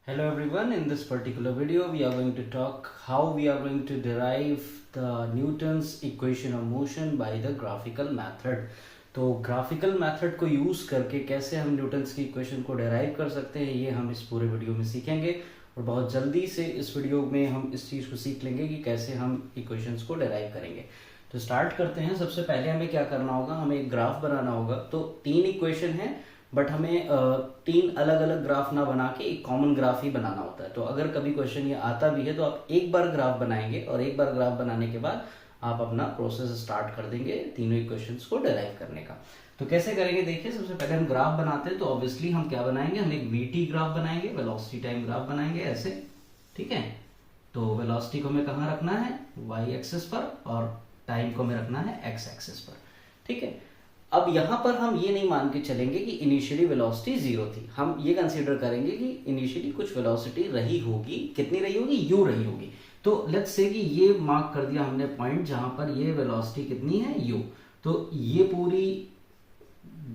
Hello everyone, in this particular video we are going to talk how we are going to derive the Newton's equation of motion by the graphical method. तो graphical method को use करके कैसे हम Newton's की equation को derive कर सकते हैं ये हम इस पूरे वीडियो में सीखेंगे और बहुत जल्दी से इस वीडियो में हम इस चीज़ को सीख लेंगे कि कैसे हम इक्वेशंस को डेराइव करेंगे। तो स्टार्ट करते हैं। सबसे पहले हमें क्या करना होगा, हमें एक ग्राफ बनाना होगा। तो तीन इक्वेशन है बट हमें तीन अलग अलग ग्राफ ना बना के एक कॉमन ग्राफ ही बनाना होता है। तो अगर कभी क्वेश्चन ये आता भी है तो आप एक बार ग्राफ बनाएंगे और एक बार ग्राफ बनाने के बाद आप अपना प्रोसेस स्टार्ट कर देंगे तीनों इक्वेशंस को डेराइव करने का। तो कैसे करेंगे देखिए, सबसे पहले हम ग्राफ बनाते हैं तो ऑब्वियसली हम क्या बनाएंगे, हम एक वीटी ग्राफ बनाएंगे, वेलोसिटी टाइम ग्राफ बनाएंगे ऐसे, ठीक है। तो वेलोसिटी को हमें कहाँ रखना है, वाई एक्सिस पर, और टाइम को हमें रखना है एक्स एक्सिस पर, ठीक है। अब यहाँ पर हम ये नहीं मान के चलेंगे कि इनिशियली वेलोसिटी जीरो थी, हम ये कंसीडर करेंगे कि इनिशियली कुछ वेलोसिटी रही होगी। कितनी रही होगी, यू रही होगी। तो लेट्स से कि ये मार्क कर दिया हमने पॉइंट जहां पर ये वेलोसिटी कितनी है, यू। तो ये पूरी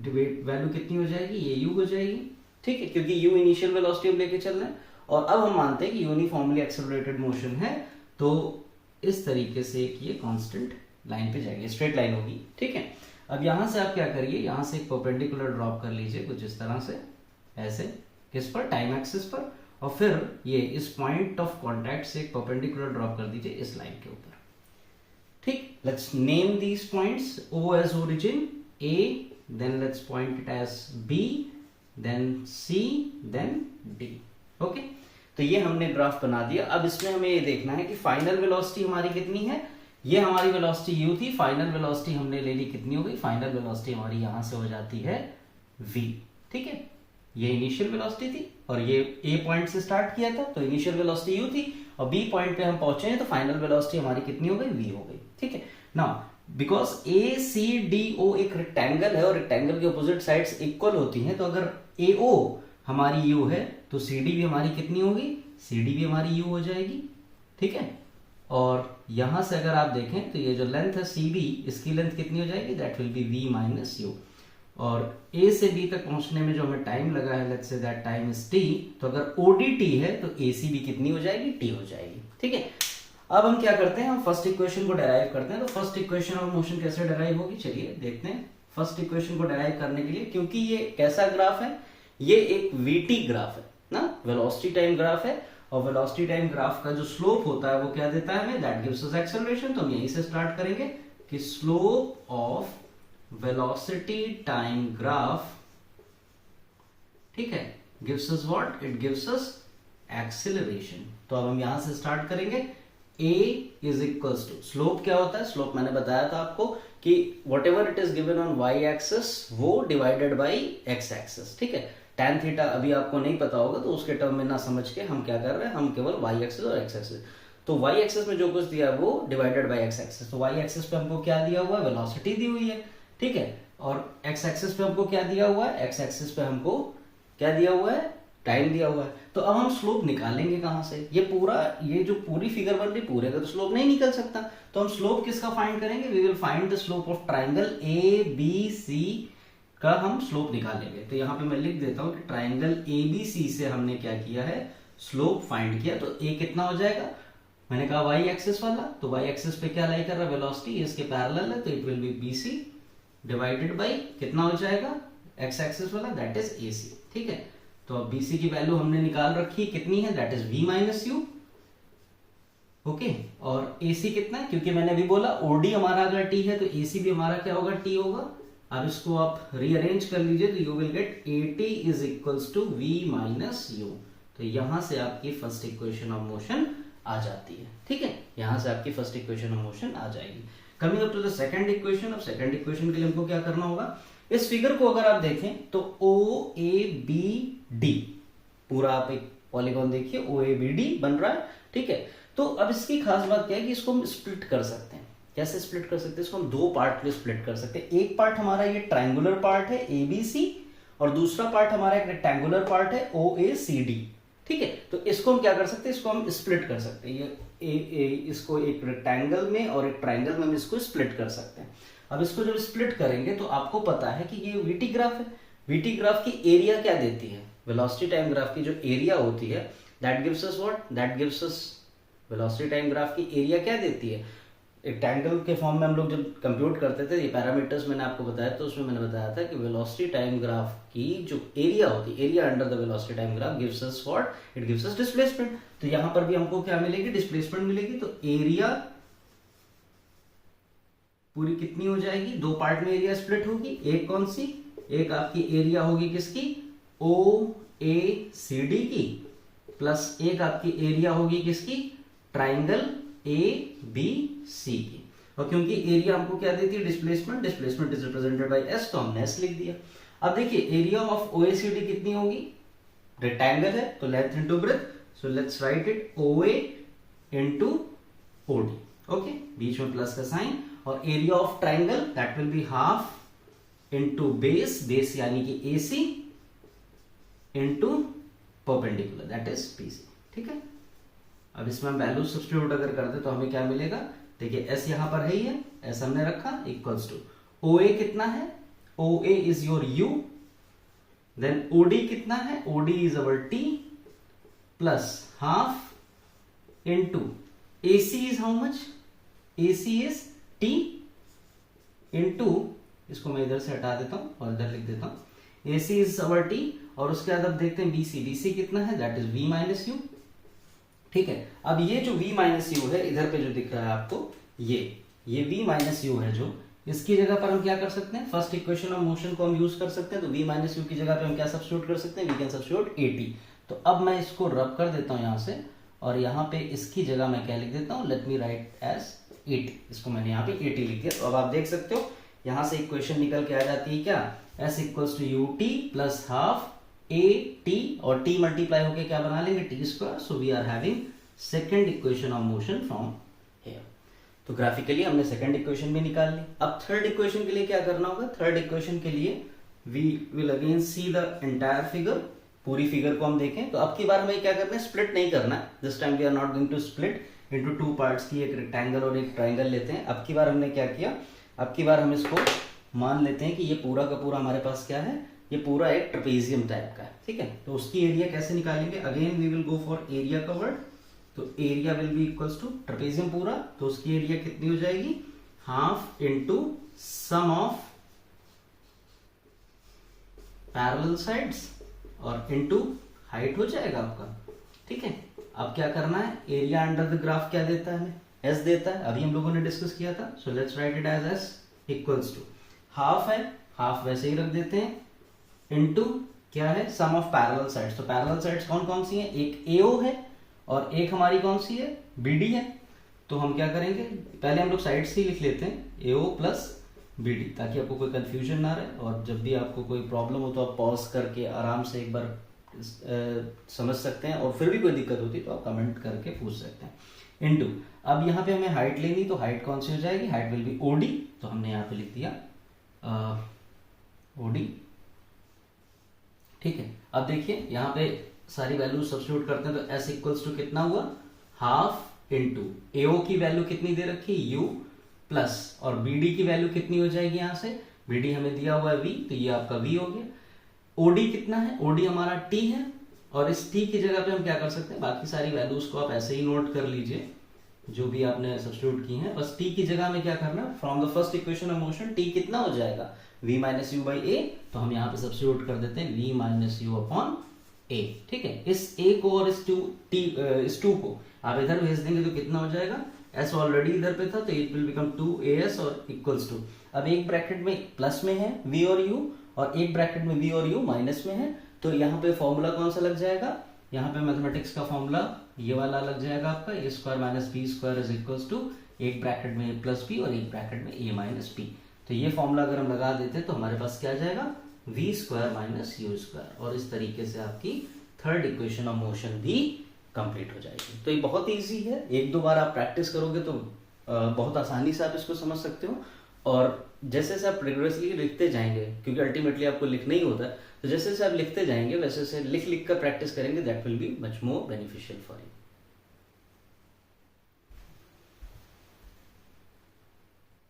वैल्यू कितनी हो जाएगी, ये यू हो जाएगी, ठीक है, क्योंकि यू इनिशियल वेलोसिटी हम लेके चल रहे हैं। और अब हम मानते हैं कि यूनिफॉर्मली एक्सेलरेटेड मोशन है, तो इस तरीके से ये कांस्टेंट लाइन पे जाएगी, स्ट्रेट लाइन होगी, ठीक है। अब यहां से आप क्या करिए, यहां से एक परपेंडिकुलर ड्रॉप कर लीजिए कुछ इस तरह से, ऐसे, किस पर, टाइम एक्सिस पर, और फिर ये इस पॉइंट ऑफ कांटेक्ट से एक परपेंडिकुलर ड्रॉप कर दीजिए इस लाइन के ऊपर, ठीक। Let's name these points, O as origin, A, then let's point it as B, then C, then D, okay. तो ये हमने ग्राफ बना दिया। अब इसमें हमें ये देखना है कि फाइनल वेलोसिटी हमारी कितनी है। ये हमारी वेलोसिटी u थी, फाइनल वेलोसिटी हमने ले ली, कितनी हो गई, फाइनल वेलोसिटी हमारी यहां से हो जाती है v, ठीक है। ये इनिशियल वेलोसिटी थी और ये a पॉइंट से स्टार्ट किया था तो इनिशियल वेलोसिटी u थी, और b पॉइंट पे हम पहुंचे हैं तो फाइनल वेलोसिटी हमारी कितनी हो गई, v हो गई, ठीक है। नाउ बिकॉज ACDO एक रेक्टेंगल है और रेक्टेंगल के अपोजिट साइड्स इक्वल होती हैं, तो अगर AO हमारी u है तो CD भी हमारी कितनी होगी, CD भी हमारी u हो जाएगी, ठीक है। और यहां से अगर आप देखें तो ये जो लेंथ है CB, इसकी लेंथ कितनी हो जाएगी, that will be V minus you. और A से B तक पहुंचने में जो हमें टाइम लगा है, let's say that time is t, तो अगर ODT है तो AC भी कितनी हो जाएगी, t हो जाएगी, ठीक है। अब हम क्या करते हैं, हम फर्स्ट इक्वेशन को डेराइव करते हैं। तो फर्स्ट इक्वेशन ऑफ मोशन कैसे डेराइव होगी, चलिए देखते हैं। फर्स्ट इक्वेशन को डेराइव करने के लिए, क्योंकि ये कैसा ग्राफ है, ये एक VT ग्राफ है ना, वेलोसिटी टाइम ग्राफ है, और वेलोसिटी टाइम ग्राफ का जो स्लोप होता है वो क्या देता है हमें, दैट गिव्स अस एक्सेलरेशन। तो हम यहीं से स्टार्ट करेंगे कि slope of velocity time graph, ठीक है, gives us what, it gives us acceleration. तो अब हम यहां से स्टार्ट करेंगे। a is equals to, slope क्या होता है, स्लोप मैंने बताया था आपको कि whatever it is given on y axis वो डिवाइडेड बाई x एक्सिस, ठीक है। tan थीटा अभी आपको नहीं पता होगा तो उसके टर्म में ना समझ के हम क्या कर रहे हैं, हम केवल y एक्सिस और x एक्सिस, तो y एक्सिस में जो कुछ दिया है वो डिवाइडेड बाय x एक्सिस। तो y एक्सिस पे हमको क्या दिया हुआ है, वेलोसिटी दी हुई है, ठीक है। और x एक्सिस पे हमको क्या दिया हुआ है, x एक्सिस पे हमको क्या दिया हुआ है, टाइम दिया हुआ है। तो अब हम स्लोप निकालेंगे कहां से, ये पूरा, ये जो पूरी फिगर बन रही पूरे का तो स्लोप नहीं निकल सकता, तो हम स्लोप किसका फाइंड करेंगे, we will find the slope of triangle ABC का हम स्लोप निकालेंगे। तो यहाँ पे मैं लिख देता हूं कि ट्राइंगल ABC से हमने क्या किया है, स्लोप फाइंड किया। तो A कितना हो जाएगा, मैंने कहा y एक्सिस वाला, तो y एक्सिस पे क्या लाई कर रहा है, वेलोसिटी, इसके पैरेलल है तो it will be BC divided by कितना हो जाएगा, x एक्सिस वाला, दैट इज AC, ठीक है। तो अब BC की वैल्यू हमने निकाल रखी कितनी है, that is V minus you, okay. और AC कितना है, क्योंकि मैंने अभी बोला OD हमारा अगर T है तो AC भी हमारा क्या होगा, T होगा। अब इसको आप रीअरेंज कर लीजिए तो you will get AT is equals to V minus u. तो यहां से आपकी फर्स्ट इक्वेशन ऑफ मोशन आ जाती है, ठीक है, यहां से आपकी फर्स्ट इक्वेशन ऑफ मोशन आ जाएगी। Coming up to the second equation. अब सेकंड इक्वेशन के लिए हमको क्या करना होगा, इस फिगर को अगर आप देखें तो OABD पूरा आप एक पॉलीगॉन देखिए, OABD बन रहा है, ठीक है। तो अब इसकी खास बात क्या है कि इसको हम स्प्लिट कर सकते हैं। कैसे स्प्लिट कर सकते हैं, इसको हम दो पार्ट में स्प्लिट कर सकते हैं। एक पार्ट हमारा ये ट्रायंगुलर पार्ट है ABC, और दूसरा पार्ट हमारा एक रेक्टेंगुलर पार्ट है OACD, ठीक है। तो इसको हम क्या कर सकते हैं, इसको हम स्प्लिट कर सकते हैं, ये इसको एक रेक्टेंगल में और एक ट्रायंगल में हम इसको स्प्लिट कर सकते हैं। अब इसको जब स्प्लिट करेंगे तो आपको पता है कि ये VT ग्राफ है, VT ग्राफ की एरिया क्या देती है, वेलोसिटी टाइम ग्राफ की जो एरिया होती है that gives us what, that gives us, velocity time graph की एरिया क्या देती है, एक ट्रायंगल के फॉर्म में हम लोग जब कंप्यूट करते थे, ये पैरामीटर्स मैंने आपको बताया, तो उसमें मैंने बताया था कि वेलोसिटी टाइम ग्राफ की जो एरिया होती है, area under the velocity time graph gives us what, it gives us displacement. तो यहाँ पर भी हमको क्या मिलेगी, डिस्प्लेसमेंट मिलेगी। तो एरिया पूरी कितनी हो जाएगी, दो पार्ट में एरिया स्प्लिट होगी, एक कौन सी, एक आपकी एरिया होगी किसकी, ओ ए सी डी की, प्लस एक आपकी एरिया होगी किसकी, ट्राइंगल ए बी सी की। और क्योंकि एरिया हमको क्या देती है, displacement, displacement is represented by S, तो हमने एस लिख दिया। अब देखिए एरिया ऑफ ओएसीडी कितनी होगी, रेक्टेंगल है तो length into breadth, so let's write it ओए इनटू ओडी, ओके, बीच में प्लस का साइन। और area of triangle that will be half into base, base यानी कि AC into perpendicular that is PC, ठीक है। अब इसमें हम वैल्यू सब्स्टिट्यूट अगर करते तो हमें क्या मिलेगा, देखिए एस यहां पर है ही है, एस हमने रखा इक्वल्स टू ओ ए कितना है, O A is your you, then OD कितना है, OD is our T, plus half into AC is how much, AC is T into, इसको मैं इधर से हटा देता हूं और इधर लिख देता हूं, एसी इज अवर टी। और उसके बाद अब देखते हैं बीसी, बीसी कितना है, that is v minus u, ठीक है। अब ये जो v माइनस यू है इधर पे जो दिख रहा है आपको, ये v माइनस यू है जो, इसकी जगह पर हम क्या कर सकते हैं, फर्स्ट इक्वेशन ऑफ मोशन को हम यूज कर सकते हैं। तो v माइनस यू की जगह पे हम क्या सब्स्टिट्यूट कर सकते हैं, वी कैन सब्स्टिट्यूट 80। तो अब मैं इसको रब कर देता हूं यहां से, और यहाँ पे इसकी जगह मैं क्या लिख देता हूँ, लेट मी राइट एज 80, इसको मैंने यहाँ पे 80 लिख दिया। तो अब आप देख सकते हो यहां से इक्वेशन निकल के आ जाती है क्या, s equals to u t plus half a t, और t मल्टीप्लाई होके क्या बना लेंगे, t square. So we are having second equation of motion from here. तो ग्राफिकली हमने सेकेंड इक्वेशन भी निकाल ली। अब थर्ड इक्वेशन के लिए क्या करना होगा, थर्ड इक्वेशन के लिए we will again see the entire figure, पूरी फिगर को हम देखें। तो अब की बार हमें क्या करना है, स्प्लिट नहीं करना है, this time we are not going to split into two parts की, एक रेक्टेंगल और एक ट्राइंगल लेते हैं। अब की बार हमने क्या किया, अब की बार हम इसको मान लेते हैं कि ये पूरा का पूरा हमारे पास क्या है, ये पूरा एक ट्रेपेजियम टाइप का है, ठीक है। तो उसकी एरिया कैसे निकालेंगे, again we will go for area covered. तो area will be equals to trapezium पूरा, तो उसकी एरिया कितनी हो जाएगी, half into sum of parallel sides और इनटू हाइट हो जाएगा आपका, ठीक है। अब क्या करना है, एरिया अंडर द ग्राफ क्या देता है हमें, एस देता है, अभी हम लोगों ने डिस्कस किया था। So let's write it as s equals to half है, हाफ वैसे ही रख देते हैं, इनटू क्या है, सम ऑफ पैरेलल साइड्स। तो पैरेलल साइड्स कौन कौन सी हैं, एक एओ है और एक हमारी कौन सी है, बीडी है। तो हम क्या करेंगे, पहले हम लोग साइड्स ही लिख लेते हैं, एओ प्लस बीडी, ताकि आपको कोई कंफ्यूजन ना रहे, और जब भी आपको कोई प्रॉब्लम हो तो आप पॉज करके आराम से एक बार समझ सकते हैं, और फिर भी कोई दिक्कत होती तो आप कमेंट करके पूछ सकते हैं। इनटू, अब यहाँ पे हमें हाइट लेनी, तो हाइट कौन सी हो जाएगी, हाइट विल बी ओडी, तो हमने यहाँ पे लिख दिया ओडी, ठीक है। अब देखिए यहाँ पे सारी वैल्यू सब्स्टिट्यूट करते हैं, तो s इक्वल्स टू कितना हुआ, हाफ इनटू एओ की वैल्यू कितनी दे रखी, u प्लस, और bd की वैल्यू कितनी हो जाएगी, यहाँ से bd हमें दिया हुआ है v, तो ये आपका v हो गया। od कितना है, od हमारा t है, और इस t की जगह पे हम क्या कर सकते हैं, बाकी सारी वैल्यूज को आप ऐसे ही नोट कर लीजिए जो भी आपने सब्स्टिट्यूट की हैं। बस t की जगह में क्या करना, from the first equation of motion t कितना हो जाएगा, v माइनस यू बाई ए, तो हम यहाँ पे सब्स्टिट्यूट कर देते हैं v माइनस यू अपॉन ए, ठीक है। इस a को और इस 2 को आप इधर भेज देंगे तो कितना हो जाएगा, s ऑलरेडी इधर पे था तो इट विल बिकम 2as और इक्वल्स टू, अब एक ब्रैकेट में प्लस में है v और u, और एक ब्रैकेट में v और u माइनस में है, तो यहाँ पे फॉर्मूला कौन सा लग जाएगा, यहाँ पे मैथमेटिक्स का फॉर्मूला ये वाला लग जाएगा आपका, A square minus B square is equals to, एक ब्रैकेट में a प्लस बी और एक ब्रैकेट में a माइनस बी। तो ये फॉर्मूला अगर हम लगा देते तो हमारे पास क्या आ जाएगा, v square minus you square, और इस तरीके से आपकी थर्ड इक्वेशन ऑफ मोशन भी कंप्लीट हो जाएगी। तो ये बहुत इजी है, एक दो बार आप प्रैक्टिस करोगे तो बहुत आसानी से आप इसको समझ सकते हो, और जैसे जैसे आप रिग्रेसली लिखते जाएंगे, क्योंकि अल्टीमेटली आपको लिखना ही होता है, तो जैसे जैसे आप लिखते जाएंगे वैसे वैसे लिख लिख कर प्रैक्टिस करेंगे, that will be much more beneficial for you.